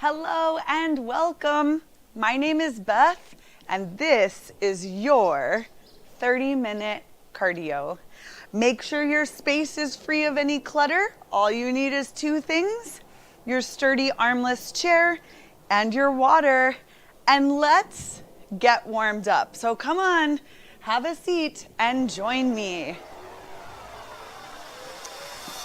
Hello and welcome. My name is Beth, and this is your 30-minute cardio. Make sure your space is free of any clutter. All you need is two things: your sturdy armless chair and your water. And let's get warmed up. So come on, have a seat and join me.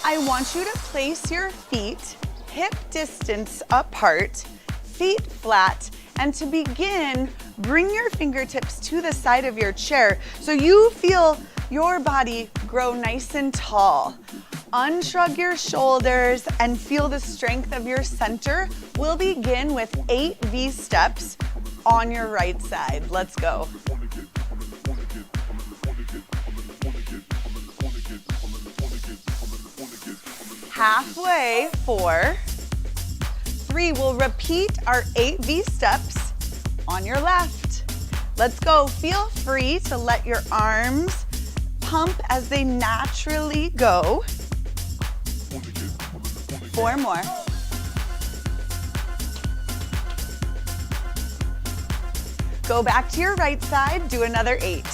I want you to place your feet hip distance apart, feet flat, and to begin, bring your fingertips to the side of your chair so you feel your body grow nice and tall. Unshrug your shoulders and feel the strength of your center. We'll begin with 8 V steps on your right side. Let's go. Halfway, 4, 3, we'll repeat our 8 V steps on your left. Let's go. Feel free to let your arms pump as they naturally go. 4 more. Go back to your right side, do another 8.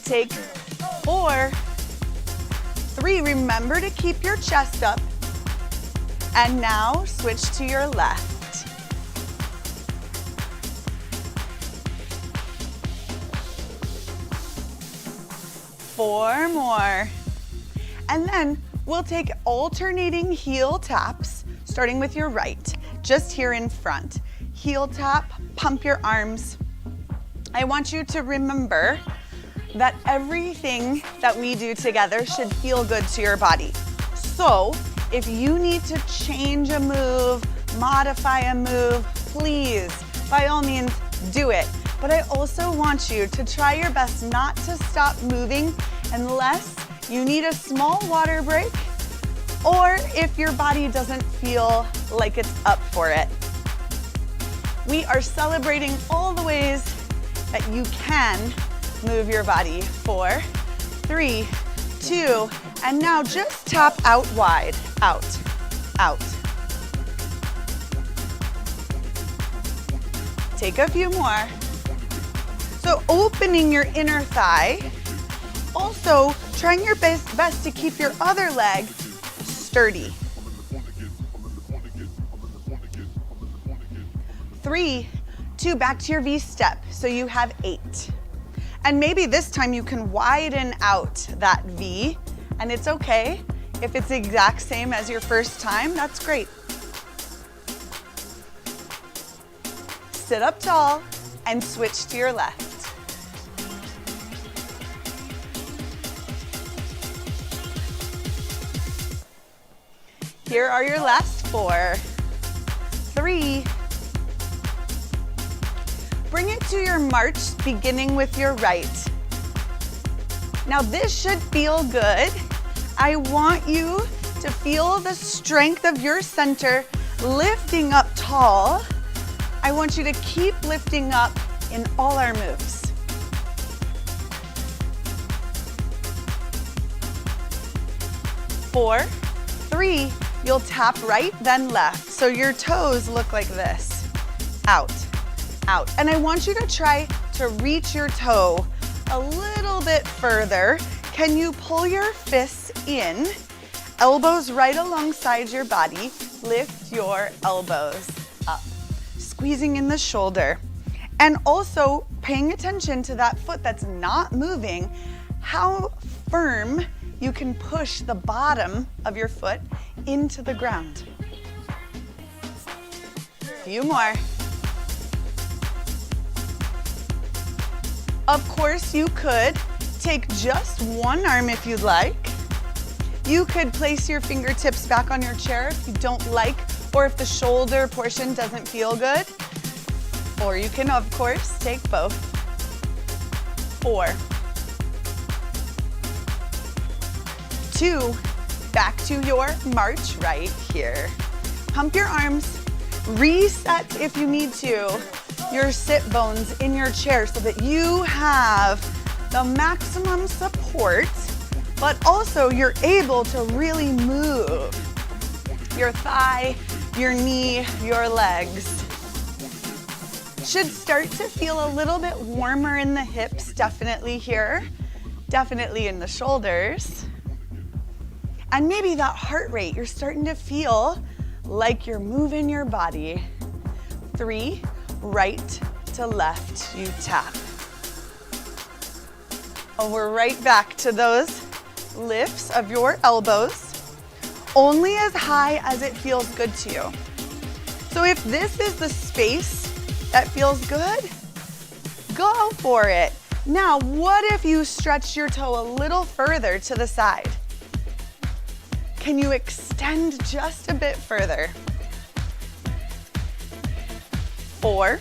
Take 4, 3, remember to keep your chest up. And now switch to your left. 4 more. And then we'll take alternating heel taps, starting with your right, just here in front. Heel tap, pump your arms. I want you to remember that everything that we do together should feel good to your body. So if you need to change a move, modify a move, please, by all means, do it. But I also want you to try your best not to stop moving unless you need a small water break or if your body doesn't feel like it's up for it. We are celebrating all the ways that you can move your body. 4, 3, 2, and now just tap out wide. Out, out. Take a few more. So opening your inner thigh. Also trying your best to keep your other leg sturdy. 3, 2, back to your V step. So you have 8. And maybe this time you can widen out that V, and it's okay. If it's the exact same as your first time, that's great. Sit up tall and switch to your left. Here are your last 4, 3. Bring it to your march, beginning with your right. Now this should feel good. I want you to feel the strength of your center lifting up tall. I want you to keep lifting up in all our moves. 4, 3, you'll tap right, then left. So your toes look like this. Out, out. And I want you to try to reach your toe a little bit further. Can you pull your fists in? Elbows right alongside your body. Lift your elbows up. Squeezing in the shoulder. And also paying attention to that foot that's not moving, how firm you can push the bottom of your foot into the ground. A few more. Of course, you could take just one arm if you'd like. You could place your fingertips back on your chair if you don't like, or if the shoulder portion doesn't feel good. Or you can, of course, take both. 4, 2, back to your march right here. Pump your arms, reset if you need to, your sit bones in your chair so that you have the maximum support but also you're able to really move your thigh, your knee, your legs. Should start to feel a little bit warmer in the hips, definitely here, definitely in the shoulders. And maybe that heart rate, you're starting to feel like you're moving your body. 3, right to left, you tap. And we're right back to those lifts of your elbows, only as high as it feels good to you. So if this is the space that feels good, go for it. Now, what if you stretch your toe a little further to the side? Can you extend just a bit further? 4,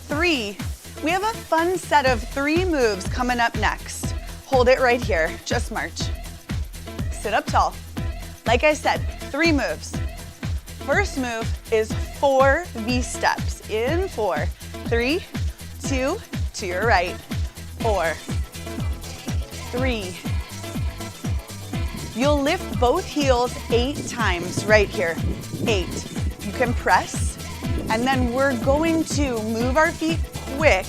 3. We have a fun set of 3 moves coming up next. Hold it right here, just march. Sit up tall. Like I said, 3 moves. First move is 4 V-steps. In 4, 3, 2, to your right, 4, 3. You'll lift both heels 8 times right here. 8. You can press, and then we're going to move our feet quick,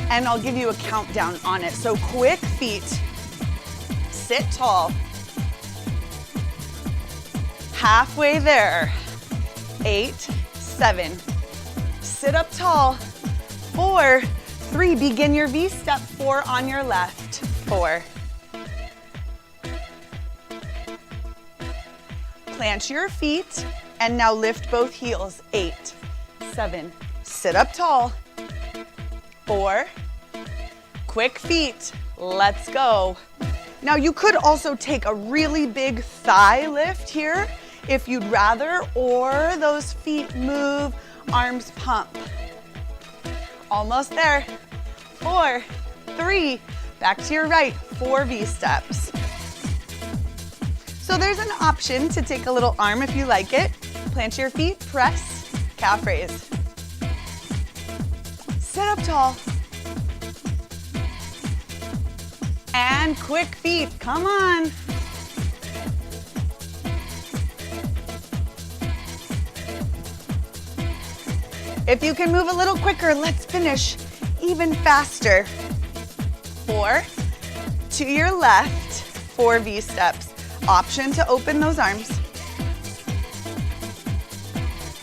and I'll give you a countdown on it. So quick feet, sit tall. Halfway there. 8, 7. Sit up tall. 4, 3. Begin your V-step. 4 on your left. 4. Plant your feet and now lift both heels. 8, 7. Sit up tall. 4. Quick feet. Let's go. Now you could also take a really big thigh lift here if you'd rather, or those feet move, arms pump. Almost there. 4, 3, back to your right, 4 V-steps. So there's an option to take a little arm if you like it. Plant your feet, press, calf raise. Sit up tall. And quick feet, come on. If you can move a little quicker, let's finish even faster. 4, to your left, 4 V-steps. Option to open those arms.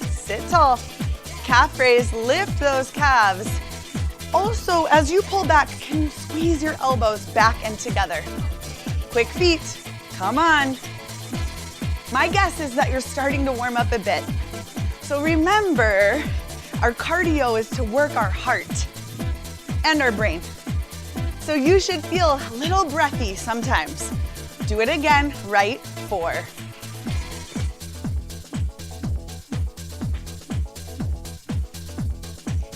Sit tall. Calf raise, lift those calves. Also, as you pull back, can you squeeze your elbows back and together? Quick feet, come on. My guess is that you're starting to warm up a bit. So remember, our cardio is to work our heart and our brain. So you should feel a little breathy sometimes. Do it again, right, 4.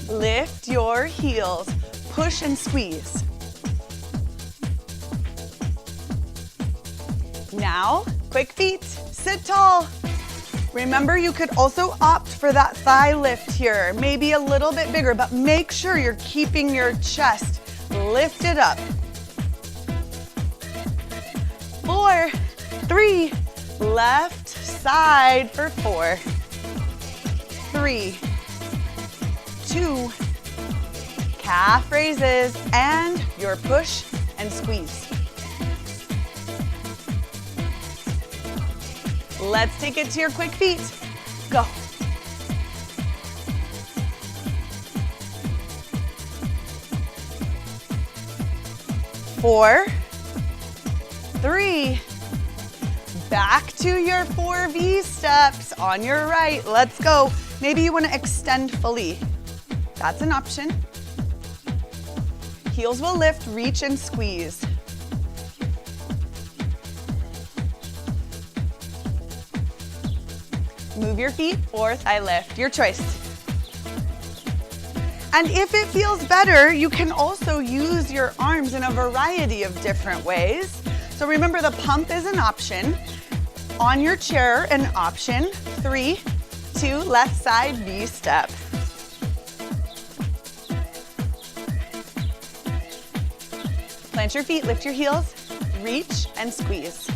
Lift your heels, push and squeeze. Now, quick feet, sit tall. Remember, you could also opt for that thigh lift here, maybe a little bit bigger, but make sure you're keeping your chest lifted up. 4, 3, left side for 4, 3, 2, calf raises, and your push and squeeze. Let's take it to your quick feet. Go. 4, 3, back to your 4 V-steps on your right. Let's go. Maybe you want to extend fully. That's an option. Heels will lift, reach and squeeze. Move your feet or thigh lift, your choice. And if it feels better, you can also use your arms in a variety of different ways. So remember, the pump is an option. On your chair, an option. 3, 2, left side V-step. Plant your feet, lift your heels. reach and squeeze.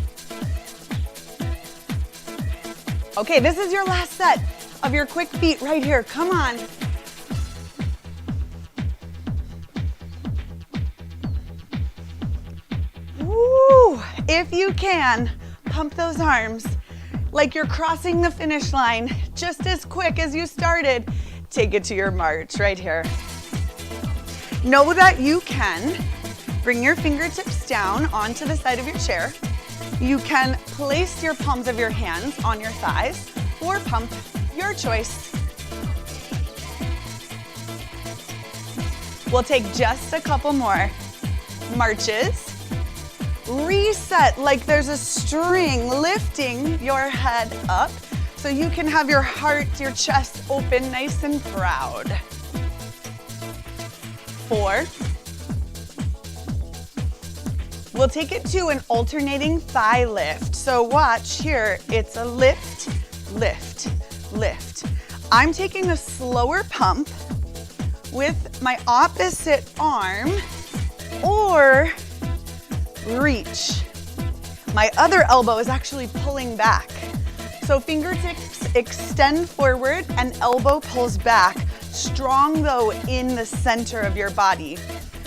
Okay, this is your last set of your quick feet right here. Come on. Woo! If you can, pump those arms like you're crossing the finish line just as quick as you started. Take it to your march right here. Know that you can bring your fingertips down onto the side of your chair. You can place your palms of your hands on your thighs or pump, your choice. We'll take just a couple more marches. Reset like there's a string lifting your head up so you can have your heart, your chest open nice and proud. 4. We'll take it to an alternating thigh lift. So watch here, it's a lift, lift, lift. I'm taking a slower pump with my opposite arm or reach. My other elbow is actually pulling back. So fingertips extend forward and elbow pulls back. Strong though in the center of your body.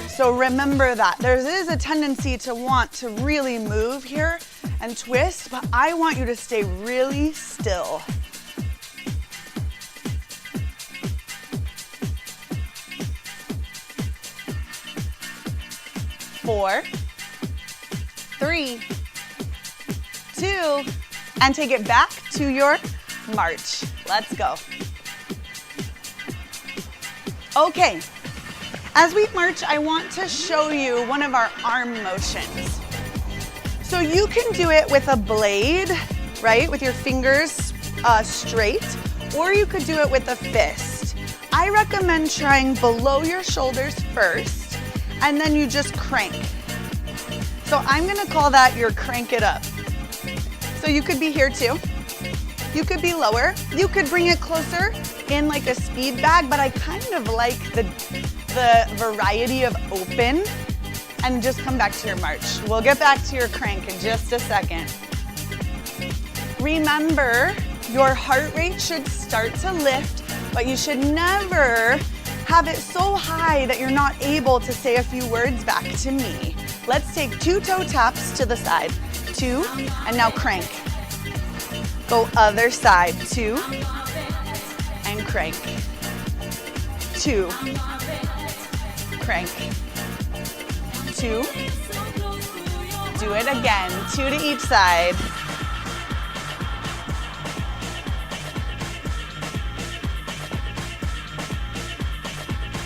So remember that. There is a tendency to want to really move here and twist, but I want you to stay really still. 4, 3, 2, and take it back to your march. Let's go. Okay. As we march, I want to show you one of our arm motions. So you can do it with a blade, right? With your fingers straight, or you could do it with a fist. I recommend trying below your shoulders first, and then you just crank. So I'm gonna call that your crank it up. So you could be here too. You could be lower. You could bring it closer in like a speed bag, but I kind of like the variety of open, and just come back to your march. We'll get back to your crank in just a second. Remember, your heart rate should start to lift, but you should never have it so high that you're not able to say a few words back to me. Let's take 2 toe taps to the side. 2, and now crank. Go other side. 2, and crank. 2, crank. 2, do it again. 2 to each side.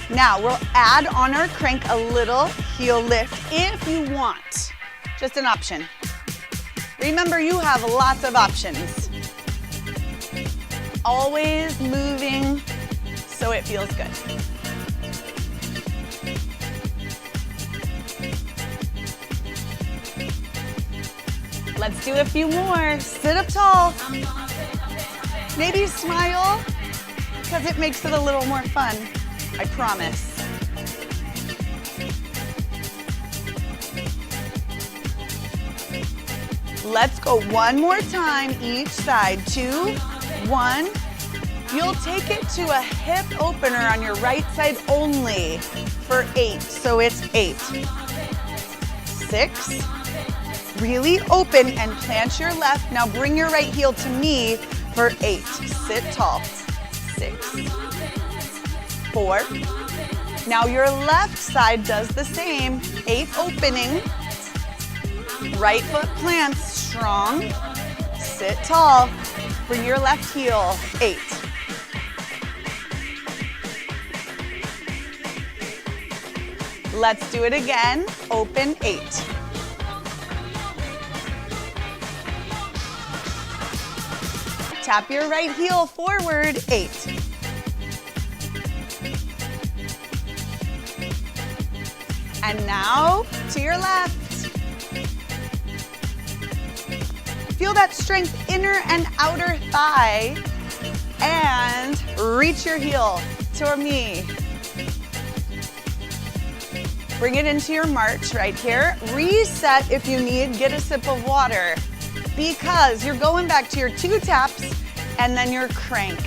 Now we'll add on our crank a little heel lift if you want. Just an option. Remember, you have lots of options. Always moving so it feels good. Let's do a few more. Sit up tall. Maybe smile, because it makes it a little more fun. I promise. Let's go one more time each side. 2, 1. You'll take it to a hip opener on your right side only for 8. So it's 8. 6. Really open and plant your left. Now bring your right heel to me for 8. Sit tall. 6. 4. Now your left side does the same. 8 opening. Right foot plants strong. Sit tall. Bring your left heel. 8. Let's do it again. Open 8. Tap your right heel forward. 8. And now to your left. Feel that strength, inner and outer thigh, and reach your heel toward me. Bring it into your march right here. Reset if you need, get a sip of water because you're going back to your 2 taps and then your crank.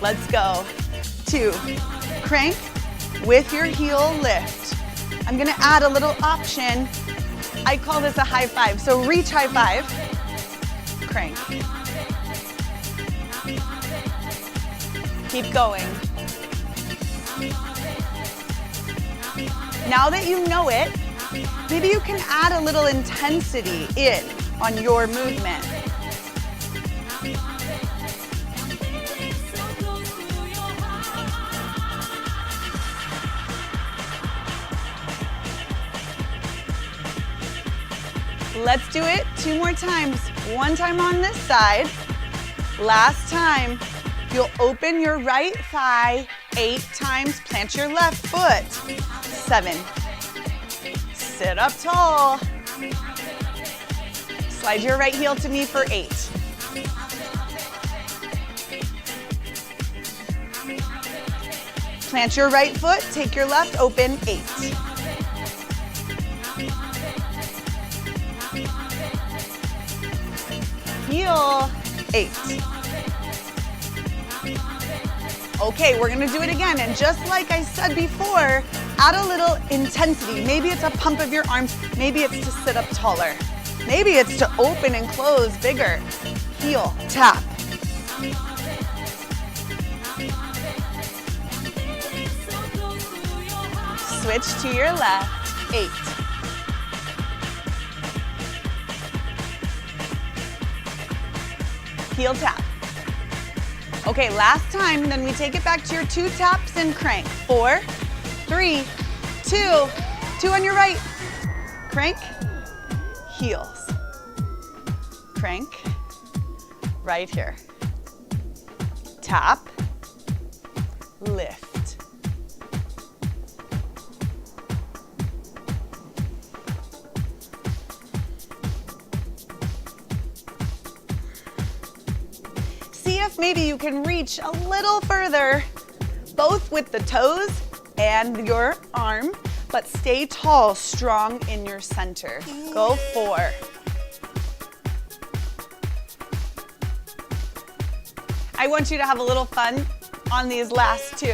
Let's go. 2, crank with your heel lift. I'm gonna add a little option. I call this a high five. So reach high five, crank. Keep going. Now that you know it, maybe you can add a little intensity in on your movement. Let's do it 2 more times. 1 time on this side. Last time. You'll open your right thigh 8 times. Plant your left foot. 7. Sit up tall. Slide your right heel to me for 8. Plant your right foot, take your left, open 8. Heel, 8. Okay, we're gonna do it again, and just like I said before, add a little intensity. Maybe it's a pump of your arms, maybe it's to sit up taller. Maybe it's to open and close bigger. Heel, tap. Switch to your left, 8. Heel tap. Okay, last time, then we take it back to your 2 taps and crank. 4, 3, 2, 2 on your right. Crank, heels. Crank, right here. Tap, lift. See if maybe you can reach a little further, both with the toes and your arm, but stay tall, strong in your center. Go 4. I want you to have a little fun on these last 2.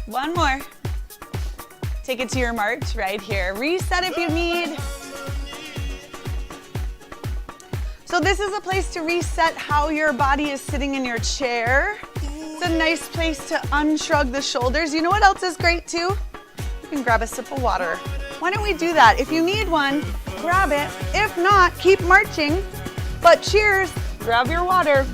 1 more. Take it to your march right here. Reset if you need. So this is a place to reset how your body is sitting in your chair. It's a nice place to unshrug the shoulders. You know what else is great too? You can grab a sip of water. Why don't we do that? If you need one, grab it. If not, keep marching. But cheers, grab your water.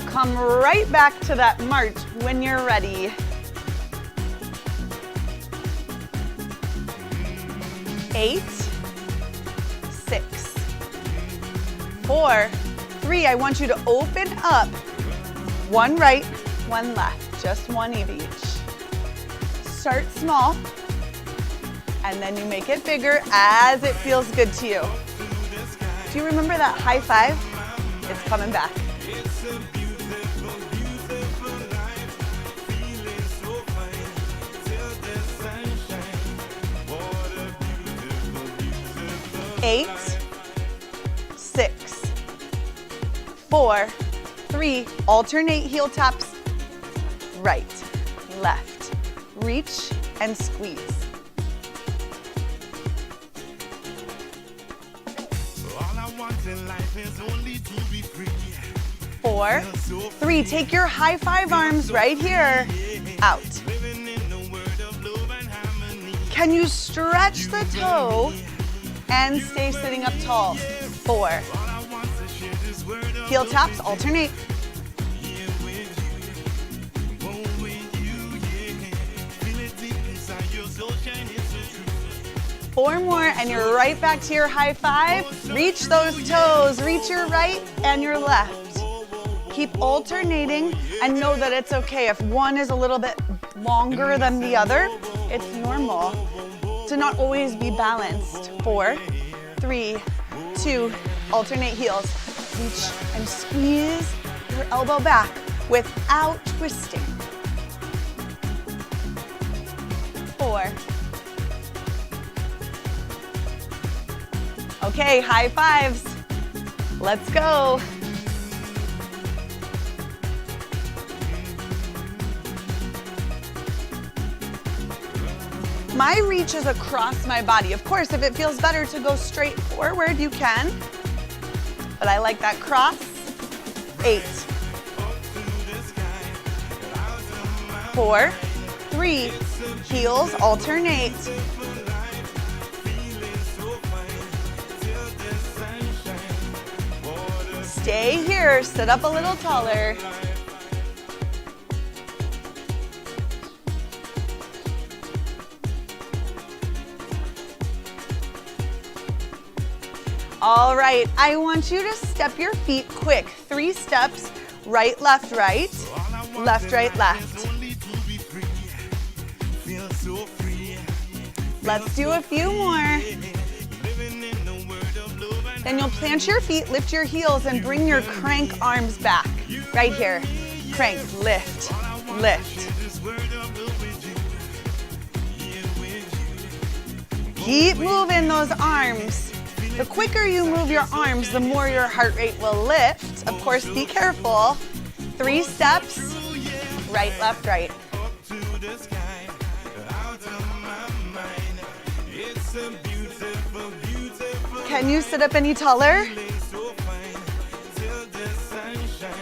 Come right back to that march when you're ready. 8, 6, 4, 3. I want you to open up. 1 right, 1 left, just 1 of each. Start small, and then you make it bigger as it feels good to you. Do you remember that high five? It's coming back. 8, 6, 4, 3. Alternate heel taps. Right, left. Reach and squeeze. All I want in life is only to be free. 4, 3. Take your high five arms right here. Out. Can you stretch the toe and stay sitting up tall? 4. Heel taps, alternate. 4 more, and you're right back to your high five. Reach those toes, reach your right and your left. Keep alternating and know that it's okay if one is a little bit longer than the other. It's normal to not always be balanced. 4, 3, 2, alternate heels. Reach and squeeze your elbow back without twisting. 4. Okay, high fives. Let's go. My reach is across my body. Of course, if it feels better to go straight forward, you can. But I like that cross. 8. 4, 3, heels alternate. Stay here, sit up a little taller. All right, I want you to step your feet quick. 3 steps, right, left, right, left, right, left. Let's do a few more. Then you'll plant your feet, lift your heels, and bring your crank arms back. Right here. Crank, lift, lift. Keep moving those arms. The quicker you move your arms, the more your heart rate will lift. Of course, be careful. 3 steps, right, left, right. Can you sit up any taller?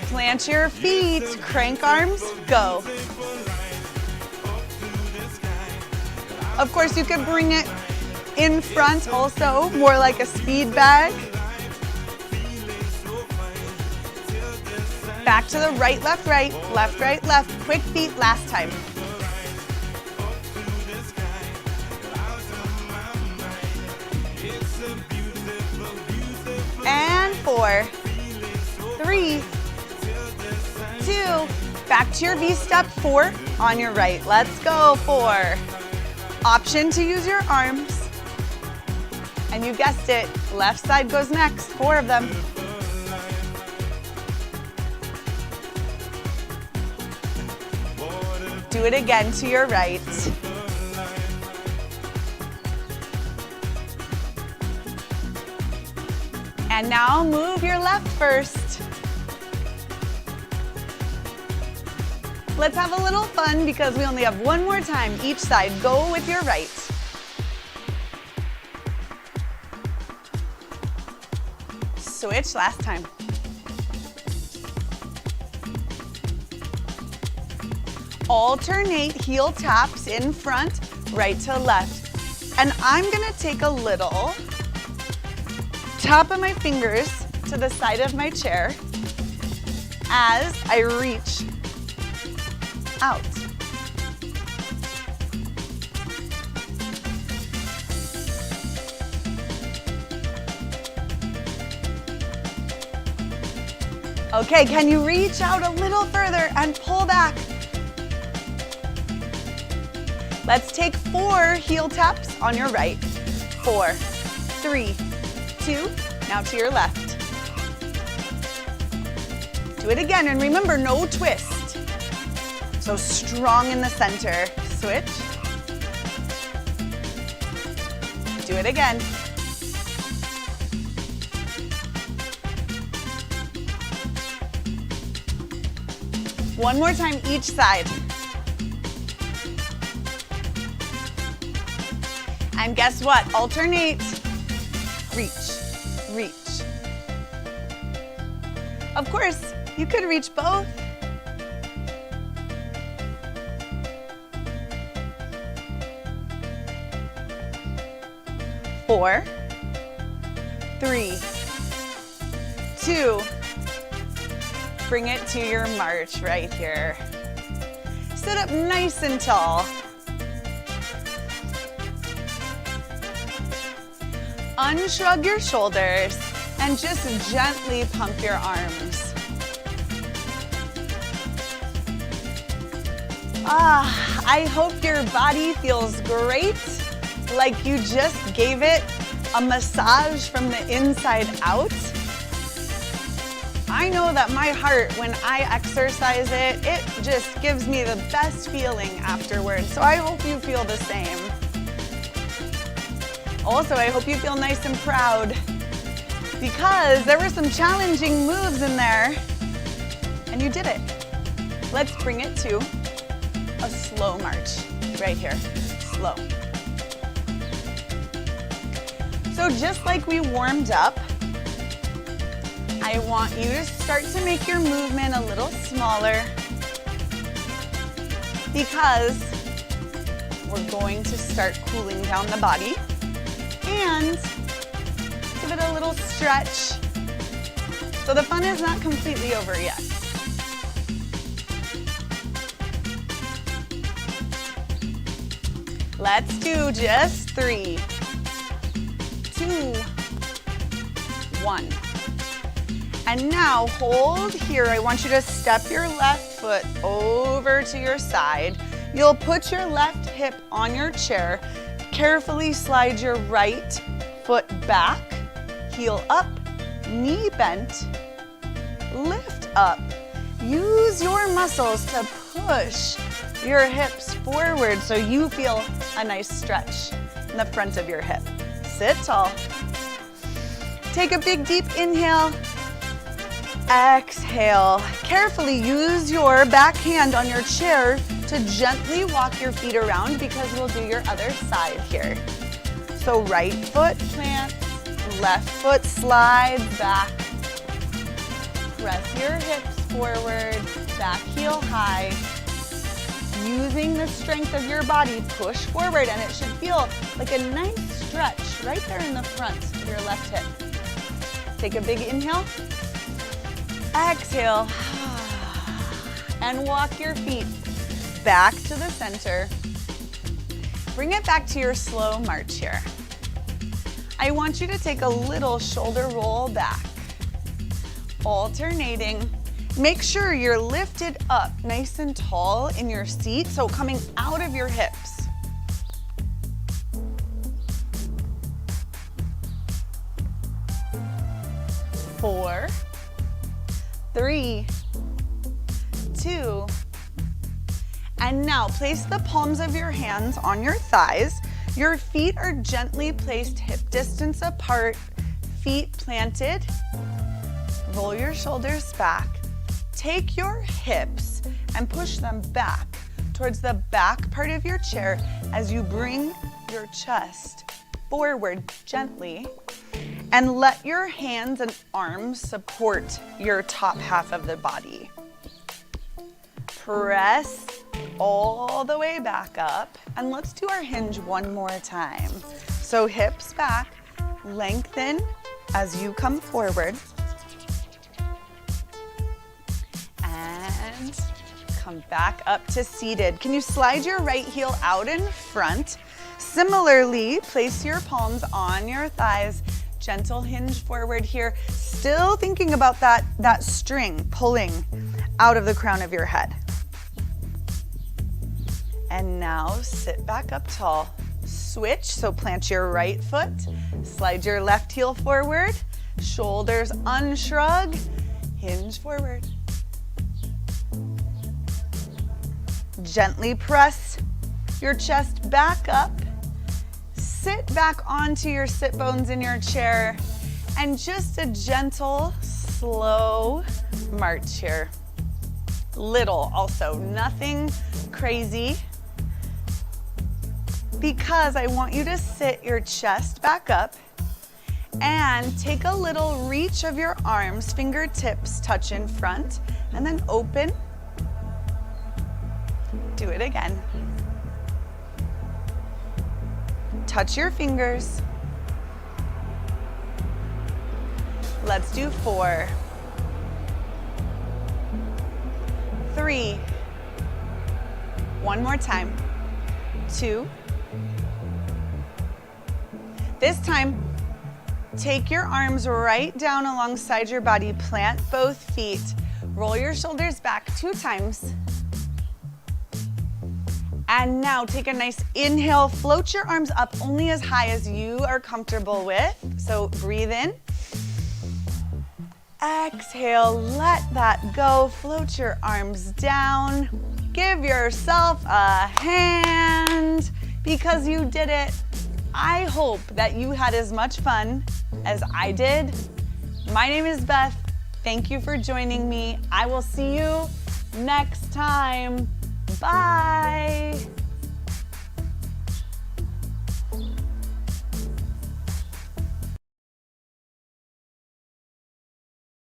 Plant your feet, crank arms, go. Of course, you could bring it in front also, more like a speed bag. Back to the right, left, right, left, right, left. Quick feet last time. And 4, 3, 2, back to your V-step, 4 on your right. Let's go, 4. Option to use your arms. And you guessed it, left side goes next, 4 of them. Do it again to your right. And now move your left first. Let's have a little fun because we only have one more time each side. Go with your right. Switch last time. Alternate heel taps in front, right to left. And I'm gonna take a little top of my fingers to the side of my chair as I reach out. Okay, can you reach out a little further and pull back? Let's take 4 heel taps on your right. 4, 3, 2, now to your left. Do it again, and remember, no twist. So strong in the center. Switch. Do it again. One more time each side. And guess what? Alternate. Reach, reach. Of course, you could reach both. Four, 3, 2, bring it to your march right here. Sit up nice and tall. Unshrug your shoulders and just gently pump your arms. I hope your body feels great, like you just gave it a massage from the inside out. I know that my heart, when I exercise it, it just gives me the best feeling afterwards. So I hope you feel the same. Also, I hope you feel nice and proud because there were some challenging moves in there and you did it. Let's bring it to a slow march right here, slow. So just like we warmed up, I want you to start to make your movement a little smaller because we're going to start cooling down the body and give it a little stretch. So the fun is not completely over yet. Let's do just 3, 2, 1. And now hold here. I want you to step your left foot over to your side. You'll put your left hip on your chair. Carefully slide your right foot back, heel up, knee bent, lift up. Use your muscles to push your hips forward so you feel a nice stretch in the front of your hip. Sit tall. Take a big deep inhale. Exhale. Carefully use your back hand on your chair to gently walk your feet around because we'll do your other side here. So right foot plants, left foot slides back. Press your hips forward, back heel high. Using the strength of your body, push forward, and it should feel like a nice stretch right there in the front of your left hip. Take a big inhale. Exhale, and walk your feet back to the center. Bring it back to your slow march here. I want you to take a little shoulder roll back, alternating. Make sure you're lifted up nice and tall in your seat, so coming out of your hips. Four, 3, 2, and now place the palms of your hands on your thighs. Your feet are gently placed hip distance apart, feet planted. Roll your shoulders back. Take your hips and push them back towards the back part of your chair as you bring your chest forward gently. And let your hands and arms support your top half of the body. Press all the way back up. And let's do our hinge one more time. So hips back, lengthen as you come forward. And come back up to seated. Can you slide your right heel out in front? Similarly, place your palms on your thighs. Gentle hinge forward here. Still thinking about that string pulling out of the crown of your head. And now sit back up tall. Switch, so plant your right foot. Slide your left heel forward. Shoulders unshrug. Hinge forward. Gently press your chest back up. Sit back onto your sit bones in your chair and just a gentle, slow march here. Little also, nothing crazy, because I want you to sit your chest back up and take a little reach of your arms, fingertips touch in front, and then open. Do it again. Touch your fingers. Let's do 4, 3, one more time, 2. This time, take your arms right down alongside your body, plant both feet, roll your shoulders back 2 times. And now take a nice inhale, float your arms up only as high as you are comfortable with. So breathe in. Exhale, let that go. Float your arms down. Give yourself a hand because you did it. I hope that you had as much fun as I did. My name is Beth. Thank you for joining me. I will see you next time. Bye.